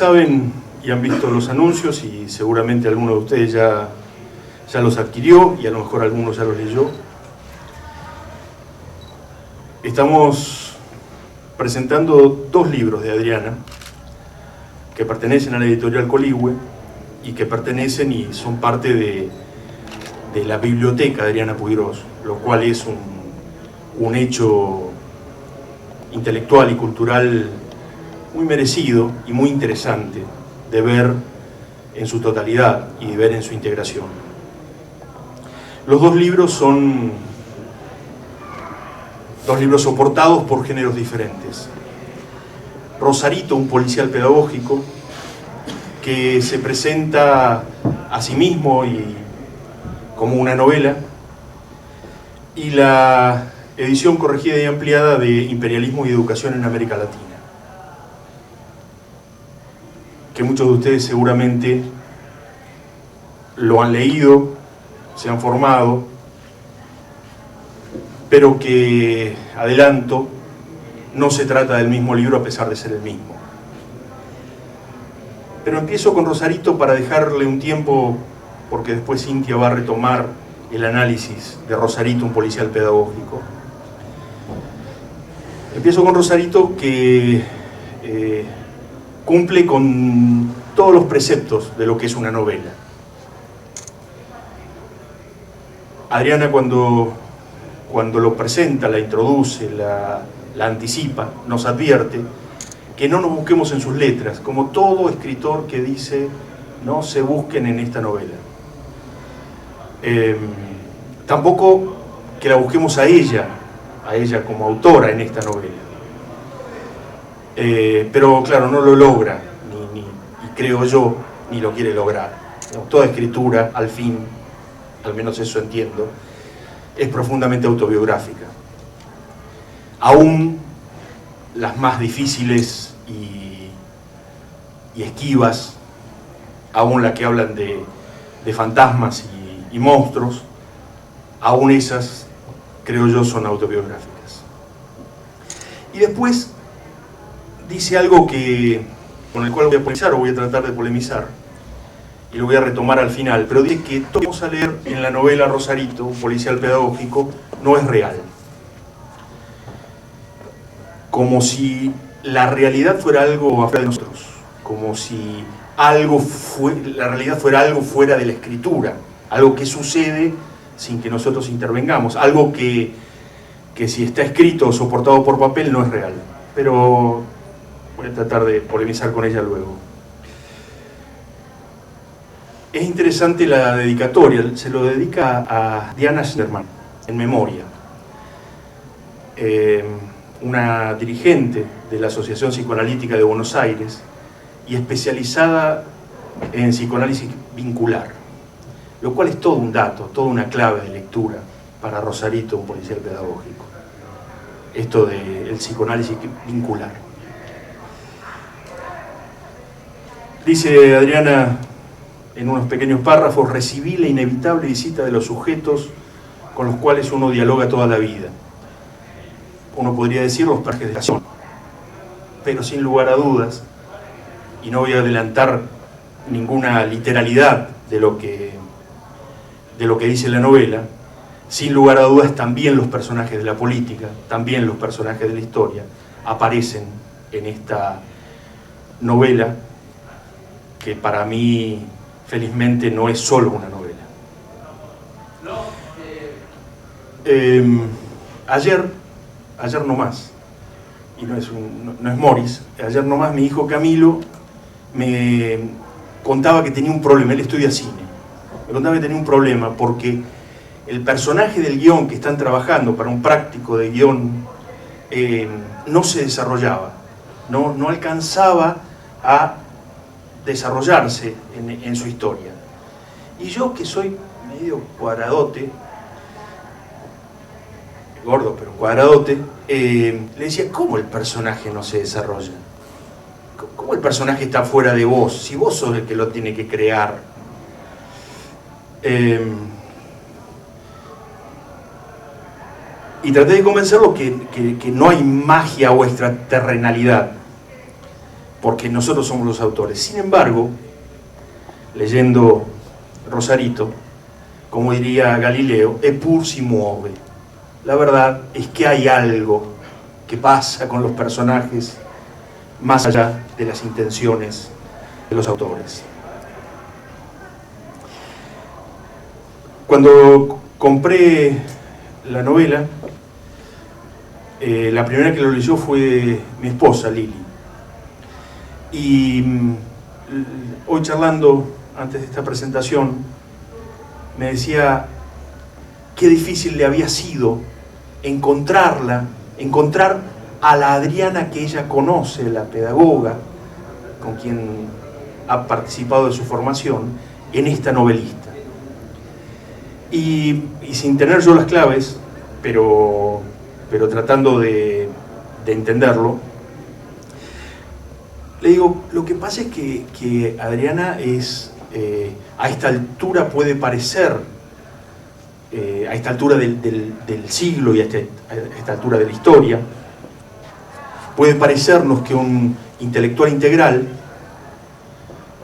saben y han visto los anuncios, y seguramente alguno de ustedes ya los adquirió y a lo mejor alguno ya los leyó, estamos presentando 2 libros de Adriana que pertenecen a la editorial Coligüe y que pertenecen y son parte de la biblioteca de Adriana Puiggrós, lo cual es un hecho intelectual y cultural muy merecido y muy interesante de ver en su totalidad y de ver en su integración. Los 2 libros son 2 libros soportados por géneros diferentes. Rosarito, un policial pedagógico que se presenta a sí mismo y como una novela, y la edición corregida y ampliada de Imperialismo y Educación en América Latina, que muchos de ustedes seguramente lo han leído, se han formado, pero que, adelanto, no se trata del mismo libro a pesar de ser el mismo. Pero empiezo con Rosarito para dejarle un tiempo, porque después Cintia va a retomar el análisis de Rosarito, un policial pedagógico. Empiezo con Rosarito, que cumple con todos los preceptos de lo que es una novela. Adriana, cuando lo presenta, la introduce, la anticipa, nos advierte que no nos busquemos en sus letras, como todo escritor que dice no se busquen en esta novela. Tampoco que la busquemos a ella como autora en esta novela. Pero claro, no lo logra, y creo yo, ni lo quiere lograr. Toda escritura, al fin, al menos eso entiendo, es profundamente autobiográfica. Aún las más difíciles y esquivas, aún las que hablan de fantasmas y monstruos, aún esas, creo yo, son autobiográficas. Y después dice algo con el cual voy a polemizar, o voy a tratar de polemizar, y lo voy a retomar al final, pero dice que todo lo que vamos a leer en la novela Rosarito, un policial pedagógico, no es real. Como si la realidad fuera algo afuera de nosotros, como si la realidad fuera algo fuera de la escritura, algo que sucede sin que nosotros intervengamos, algo que si está escrito o soportado por papel no es real. Pero voy a tratar de polemizar con ella luego. Es interesante la dedicatoria, se lo dedica a Diana Schneiderman, en memoria. Una dirigente de la Asociación Psicoanalítica de Buenos Aires y especializada en psicoanálisis vincular, lo cual es todo un dato, toda una clave de lectura para Rosarito, un policial pedagógico. Esto del psicoanálisis vincular. Dice Adriana en unos pequeños párrafos: recibí la inevitable visita de los sujetos con los cuales uno dialoga toda la vida. Uno podría decir los personajes de la acción, pero sin lugar a dudas, y no voy a adelantar ninguna literalidad de lo que dice la novela, sin lugar a dudas también los personajes de la política, también los personajes de la historia aparecen en esta novela, que para mí felizmente no es solo una novela. Ayer nomás, y no es Morris, ayer nomás mi hijo Camilo me contaba que tenía un problema. Él estudia cine. Me contaba que tenía un problema porque el personaje del guión que están trabajando para un práctico de guión no se desarrollaba, no alcanzaba a desarrollarse en su historia. Y yo, que soy medio cuadradote, gordo pero cuadradote, le decía: ¿cómo el personaje no se desarrolla? ¿Cómo el personaje está fuera de vos? Si vos sos el que lo tiene que crear. Y traté de convencerlo que no hay magia o extraterrenalidad, porque nosotros somos los autores. Sin embargo, leyendo Rosarito, como diría Galileo, è pur si muove. La verdad es que hay algo que pasa con los personajes más allá de las intenciones de los autores. Cuando compré la novela, la primera que lo leyó fue mi esposa, Lili. Y hoy charlando, antes de esta presentación, me decía qué difícil le había sido encontrar a la Adriana que ella conoce, la pedagoga, con quien ha participado de su formación, en esta novelista. Y sin tener yo las claves, pero tratando de entenderlo, le digo, lo que pasa es que Adriana es, a esta altura puede parecer, a esta altura del siglo y a esta altura de la historia, puede parecernos que un intelectual integral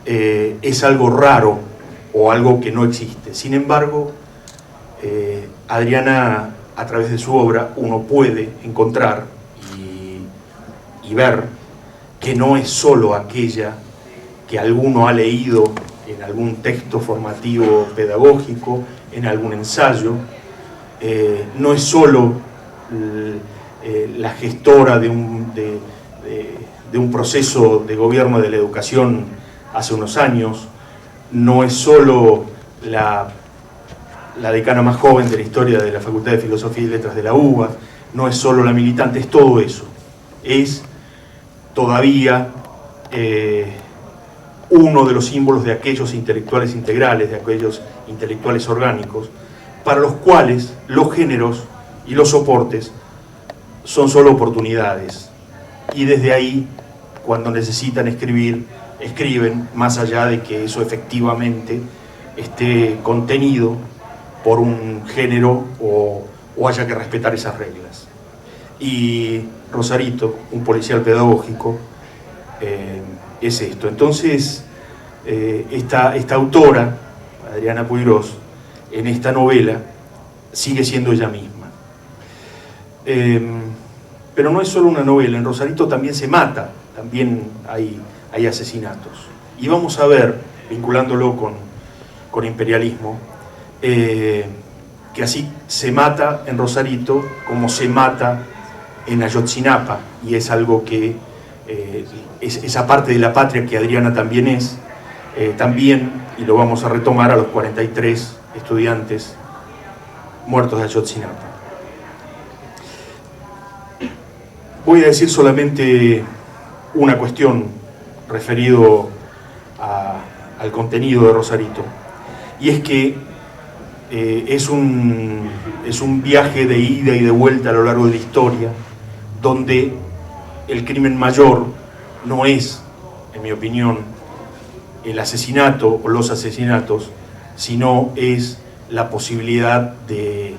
es algo raro o algo que no existe. Sin embargo, Adriana, a través de su obra, uno puede encontrar y ver que no es solo aquella que alguno ha leído en algún texto formativo pedagógico, en algún ensayo, no es solo la gestora de un proceso de gobierno de la educación hace unos años, no es solo la decana más joven de la historia de la Facultad de Filosofía y Letras de la UBA, no es solo la militante, es todo eso. Es todavía uno de los símbolos de aquellos intelectuales integrales, de aquellos intelectuales orgánicos, para los cuales los géneros y los soportes son solo oportunidades. Y desde ahí, cuando necesitan escribir, escriben, más allá de que eso efectivamente esté contenido por un género o haya que respetar esas reglas. Y Rosarito, un policial pedagógico, es esto. Entonces, esta autora, Adriana Puigros, en esta novela, sigue siendo ella misma. Pero no es solo una novela, en Rosarito también se mata, también hay asesinatos. Y vamos a ver, vinculándolo con imperialismo, que así se mata en Rosarito como se mata en Ayotzinapa, y es algo que esa parte de la patria que Adriana también es, también, y lo vamos a retomar, a los 43 estudiantes muertos de Ayotzinapa. Voy a decir solamente una cuestión referido al contenido de Rosarito, y es que es un viaje de ida y de vuelta a lo largo de la historia, donde el crimen mayor no es, en mi opinión, el asesinato o los asesinatos, sino es la posibilidad de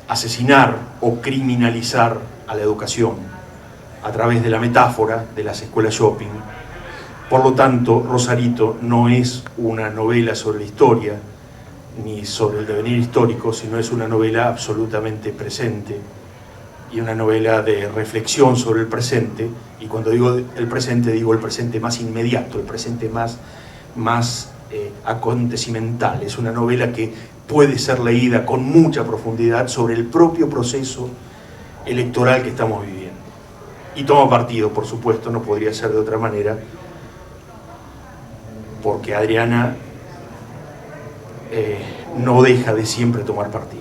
asesinar o criminalizar a la educación a través de la metáfora de las escuelas shopping. Por lo tanto, Rosarito no es una novela sobre la historia ni sobre el devenir histórico, sino es una novela absolutamente presente y una novela de reflexión sobre el presente. Y cuando digo el presente más inmediato, el presente más acontecimental. Es una novela que puede ser leída con mucha profundidad sobre el propio proceso electoral que estamos viviendo. Y toma partido, por supuesto, no podría ser de otra manera, porque Adriana no deja de siempre tomar partido.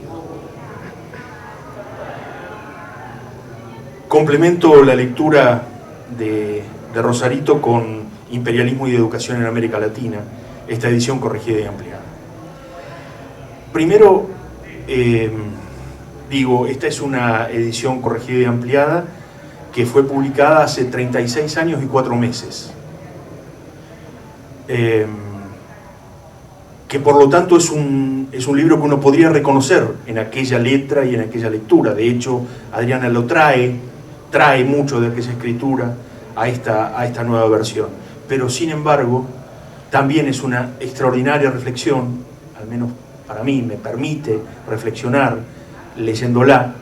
Complemento la lectura de Rosarito con Imperialismo y Educación en América Latina, esta edición corregida y ampliada. Primero, esta es una edición corregida y ampliada que fue publicada hace 36 años y 4 meses. Que por lo tanto es un libro que uno podría reconocer en aquella letra y en aquella lectura. De hecho, Adriana lo trae mucho de aquella escritura a esta nueva versión. Pero sin embargo, también es una extraordinaria reflexión, al menos para mí me permite reflexionar leyéndola,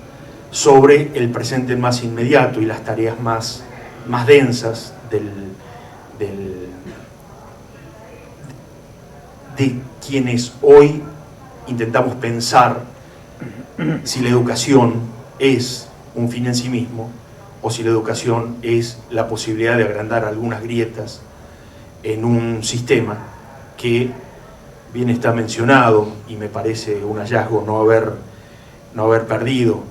sobre el presente más inmediato y las tareas más densas de quienes hoy intentamos pensar si la educación es un fin en sí mismo o si la educación es la posibilidad de agrandar algunas grietas en un sistema que bien está mencionado, y me parece un hallazgo no haber perdido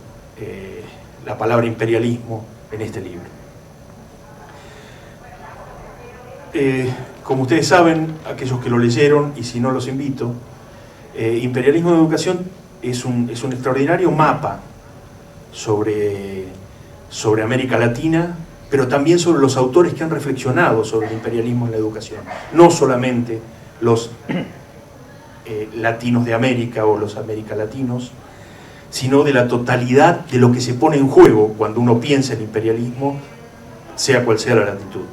la palabra imperialismo en este libro. Como ustedes saben, aquellos que lo leyeron, y si no los invito, Imperialismo de Educación es un extraordinario mapa sobre América Latina, pero también sobre los autores que han reflexionado sobre el imperialismo en la educación. No solamente los latinos de América o los americalatinos, sino de la totalidad de lo que se pone en juego cuando uno piensa en imperialismo, sea cual sea la latitud.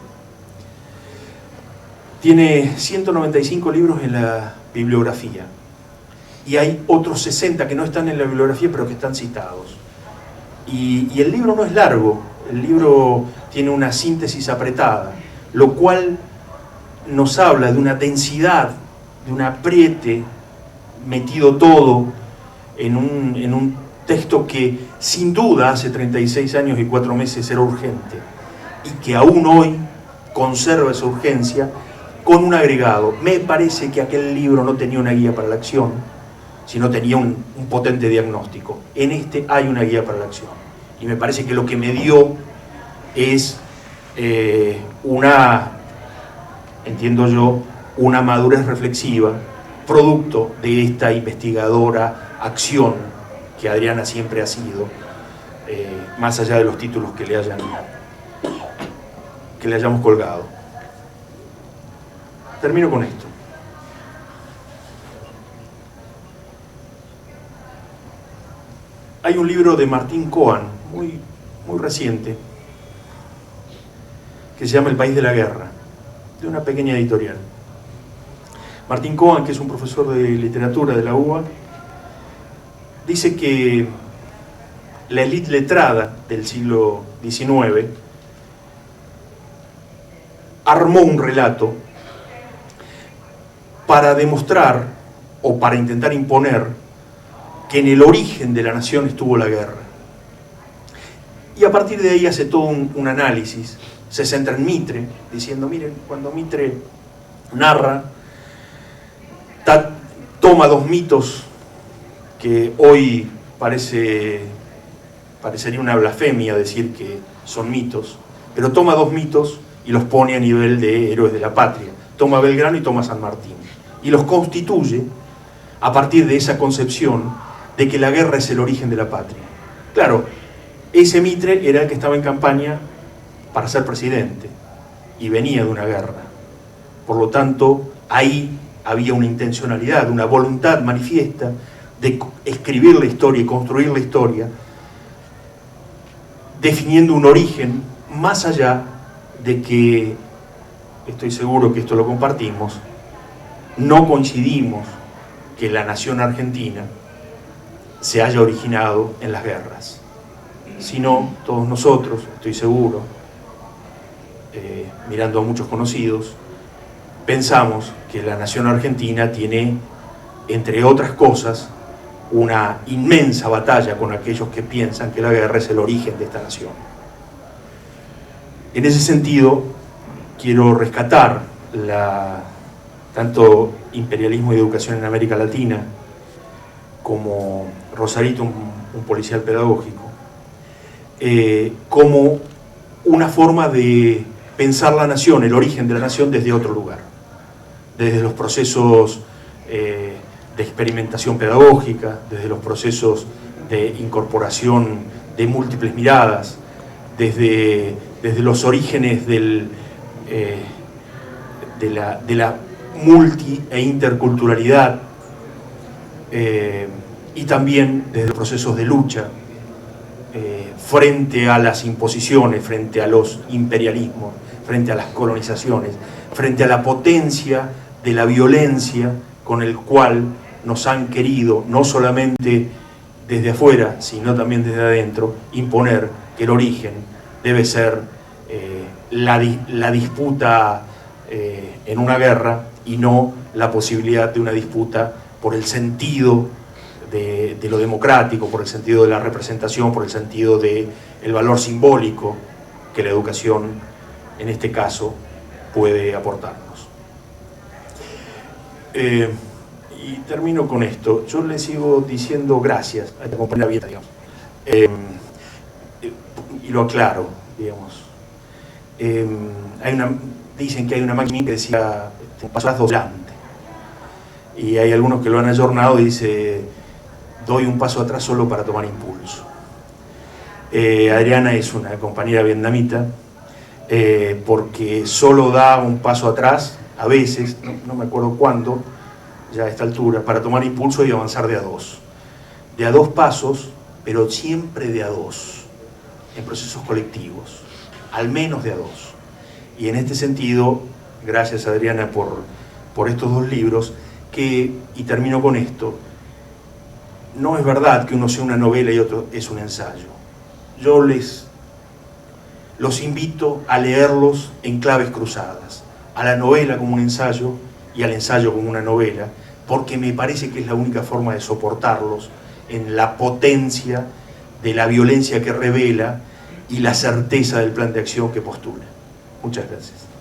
Tiene 195 libros en la bibliografía, y hay otros 60 que no están en la bibliografía, pero que están citados. Y el libro no es largo, el libro tiene una síntesis apretada, lo cual nos habla de una densidad, de un apriete, metido todo en un texto que sin duda hace 36 años y 4 meses era urgente, y que aún hoy conserva esa urgencia con un agregado. Me parece que aquel libro no tenía una guía para la acción, sino tenía un potente diagnóstico. En este hay una guía para la acción, y me parece que lo que me dio es entiendo yo, una madurez reflexiva, producto de esta investigadora acción que Adriana siempre ha sido, más allá de los títulos que le hayamos colgado. Termino con esto. Hay un libro de Martín Cohen, muy reciente, que se llama El País de la Guerra, de una pequeña editorial. Martín Cohen, que es un profesor de literatura de la UBA, dice que la élite letrada del siglo XIX armó un relato para demostrar o para intentar imponer que en el origen de la nación estuvo la guerra. Y a partir de ahí hace todo un análisis, se centra en Mitre, diciendo, miren, cuando Mitre narra, toma dos mitos que hoy parecería una blasfemia decir que son mitos, pero toma dos mitos y los pone a nivel de héroes de la patria. Toma Belgrano y toma San Martín, y los constituye a partir de esa concepción de que la guerra es el origen de la patria. Claro, ese Mitre era el que estaba en campaña para ser presidente y venía de una guerra. Por lo tanto, ahí había una intencionalidad, una voluntad manifiesta de escribir la historia y construir la historia, definiendo un origen más allá de que, estoy seguro que esto lo compartimos, no coincidimos que la nación argentina se haya originado en las guerras, sino todos nosotros, estoy seguro, mirando a muchos conocidos, pensamos que la nación argentina tiene, entre otras cosas, una inmensa batalla con aquellos que piensan que la guerra es el origen de esta nación. En ese sentido, quiero rescatar tanto Imperialismo y Educación en América Latina como Rosarito, un policial pedagógico, como una forma de pensar la nación, el origen de la nación desde otro lugar, desde los procesos de experimentación pedagógica, desde los procesos de incorporación de múltiples miradas, desde los orígenes de la multi e interculturalidad, y también desde los procesos de lucha frente a las imposiciones, frente a los imperialismos, frente a las colonizaciones, frente a la potencia de la violencia con el cual nos han querido, no solamente desde afuera, sino también desde adentro, imponer que el origen debe ser la disputa en una guerra y no la posibilidad de una disputa por el sentido de lo democrático, por el sentido de la representación, por el sentido del valor simbólico que la educación, en este caso, puede aportarnos. Y termino con esto. Yo le sigo diciendo gracias a la compañera Vieta, digamos. Y lo aclaro, digamos. Dicen que hay una máquina que decía un paso atrás, 2 adelante. Y hay algunos que lo han ayornado y dice: doy un paso atrás solo para tomar impulso. Adriana es una compañera vietnamita, porque solo da un paso atrás, a veces, no me acuerdo cuándo, ya a esta altura, para tomar impulso y avanzar de a 2. De a 2 pasos, pero siempre de a 2, en procesos colectivos, al menos de a 2. Y en este sentido, gracias Adriana por estos 2 libros, y termino con esto, no es verdad que uno sea una novela y otro es un ensayo. Yo los invito a leerlos en claves cruzadas, a la novela como un ensayo y al ensayo como una novela, porque me parece que es la única forma de soportarlos en la potencia de la violencia que revela y la certeza del plan de acción que postula. Muchas gracias.